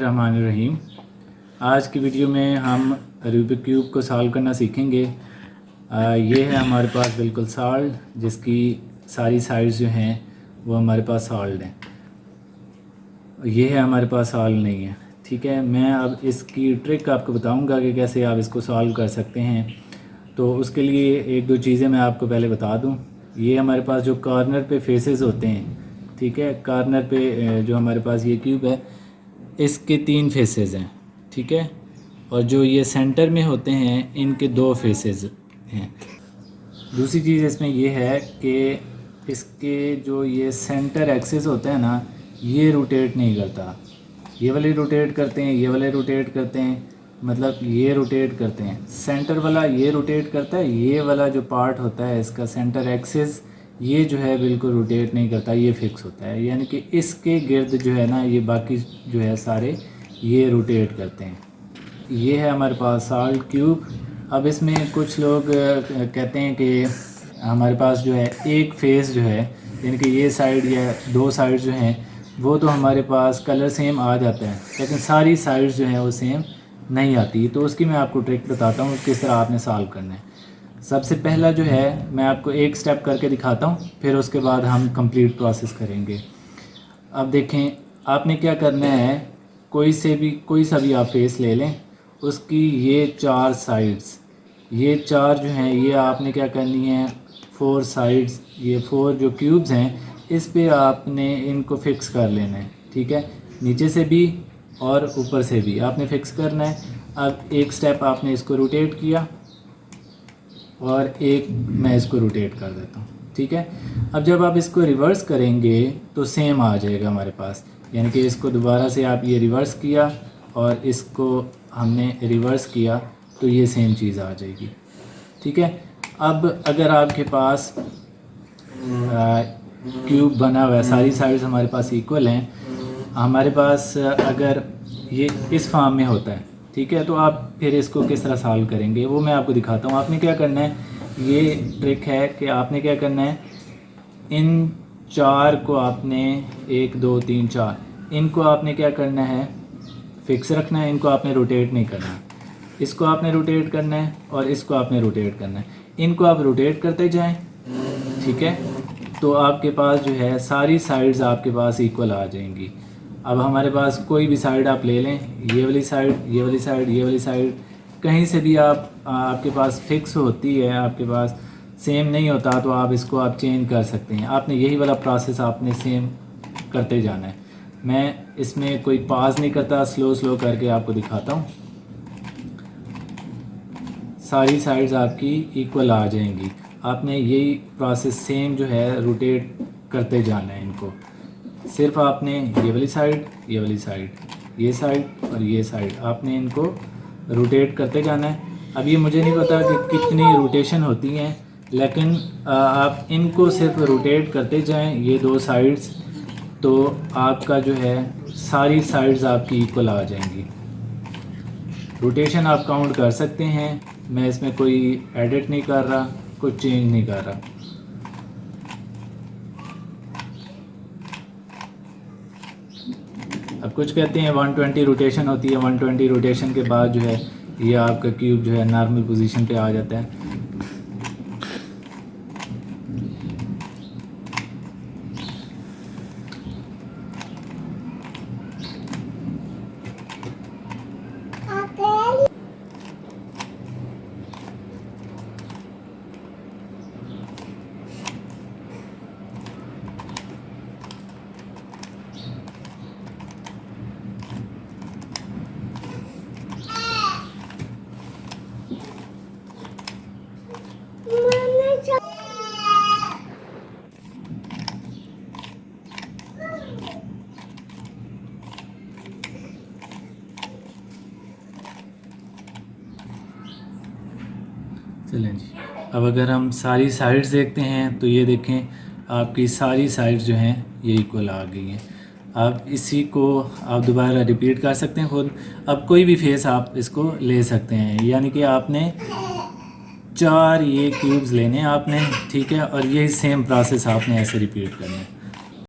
बिस्मिल्लाहिर्रहमानिर्रहीम। आज की वीडियो में हम रूबिक क्यूब को सॉल्व करना सीखेंगे। ये है हमारे पास बिल्कुल सॉल्व, जिसकी सारी साइड्स जो हैं वो हमारे पास सॉल्व हैं। ये है हमारे पास सॉल्व नहीं है। ठीक है, मैं अब इसकी ट्रिक आपको बताऊंगा कि कैसे आप इसको सॉल्व कर सकते हैं। तो उसके लिए एक दो चीज़ें मैं आपको पहले बता दूं। ये हमारे पास जो कॉर्नर पे फेसेस होते हैं, ठीक है, कॉर्नर पे जो हमारे पास ये क्यूब है इसके 3 फेसेस हैं, ठीक है, और जो ये सेंटर में होते हैं इनके 2 फेसेस हैं। दूसरी चीज़ इसमें ये है कि इसके जो ये सेंटर एक्सिस होता है ना, ये रोटेट नहीं करता। ये वाले रोटेट करते हैं, ये वाले रोटेट करते हैं, मतलब ये रोटेट करते हैं। सेंटर वाला ये रोटेट करता है, ये वाला जो पार्ट होता है इसका सेंटर एक्सिस, ये जो है बिल्कुल रोटेट नहीं करता, ये फिक्स होता है। यानी कि इसके गिर्द जो है ना, ये बाकी जो है सारे ये रोटेट करते हैं। ये है हमारे पास सॉल्व क्यूब। अब इसमें कुछ लोग कहते हैं कि हमारे पास जो है एक फेस जो है, यानी कि ये साइड या 2 साइड जो हैं वो तो हमारे पास कलर सेम आ जाता है, लेकिन सारी साइड्स जो हैं वो सेम नहीं आती। तो उसकी मैं आपको ट्रिक बताता हूँ किस तरह आपने सॉल्व करना है। सबसे पहला जो है मैं आपको एक स्टेप करके दिखाता हूँ, फिर उसके बाद हम कंप्लीट प्रोसेस करेंगे। अब देखें, आपने क्या करना है, कोई सा भी आप फेस ले लें, उसकी ये 4 साइड्स, ये 4 जो हैं ये आपने क्या करनी है, 4 साइड्स, ये 4 जो क्यूब्स हैं इस पे आपने इनको फिक्स कर लेना है। ठीक है, नीचे से भी और ऊपर से भी आपने फिक्स करना है। अब एक स्टेप आपने इसको रोटेट किया और एक मैं इसको रोटेट कर देता हूँ। ठीक है, अब जब आप इसको रिवर्स करेंगे तो सेम आ जाएगा हमारे पास, यानी कि इसको दोबारा से आप ये रिवर्स किया और इसको हमने रिवर्स किया तो ये सेम चीज़ आ जाएगी। ठीक है, अब अगर आपके पास क्यूब बना हुआ है, सारी साइड्स हमारे पास इक्वल हैं, हमारे पास अगर ये इस फॉर्म में होता है, ठीक है, तो आप फिर इसको किस तरह सॉल्व करेंगे वो मैं आपको दिखाता हूँ। आपने क्या करना है, ये ट्रिक है कि आपने क्या करना है, इन 4 को आपने 1 2 3 4 इनको आपने क्या करना है, फिक्स रखना है। इनको आपने रोटेट नहीं करना, इसको आपने रोटेट करना है और इसको आपने रोटेट करना है। इनको आप रोटेट करते जाएं, ठीक है, तो आपके पास जो है सारी साइड्स आपके पास इक्वल आ जाएंगी। अब हमारे पास कोई भी साइड आप ले लें, ये वाली साइड, ये वाली साइड, ये वाली साइड, कहीं से भी आपके पास फिक्स होती है, आपके पास सेम नहीं होता तो आप इसको आप चेंज कर सकते हैं। आपने यही वाला प्रोसेस आपने सेम करते जाना है। मैं इसमें कोई पास नहीं करता, स्लो करके आपको दिखाता हूँ। सारी साइड्स आपकी इक्वल आ जाएंगी। आपने यही प्रोसेस सेम जो है रोटेट करते जाना है इनको। सिर्फ आपने ये वाली साइड, ये वाली साइड, ये साइड और ये साइड, आपने इनको रोटेट करते जाना है। अब ये मुझे नहीं पता कि कितनी रोटेशन होती हैं, लेकिन आप इनको सिर्फ रोटेट करते जाएं, ये 2 साइड्स, तो आपका जो है सारी साइड्स आपकी इक्वल आ जाएंगी। रोटेशन आप काउंट कर सकते हैं, मैं इसमें कोई एडिट नहीं कर रहा, कुछ चेंज नहीं कर रहा। अब कुछ कहते हैं 120 रोटेशन होती है, 120 रोटेशन के बाद जो है ये आपका क्यूब जो है नॉर्मल पोजीशन पे आ जाता है। चलें जी, अब अगर हम सारी साइड्स देखते हैं तो ये देखें आपकी सारी साइड्स जो हैं ये इक्वल आ गई हैं। आप इसी को आप दोबारा रिपीट कर सकते हैं खुद। अब कोई भी फेस आप इसको ले सकते हैं, यानी कि आपने 4 ये क्यूब्स लेने हैं आपने, ठीक है, और यही सेम प्रोसेस आपने ऐसे रिपीट करना है।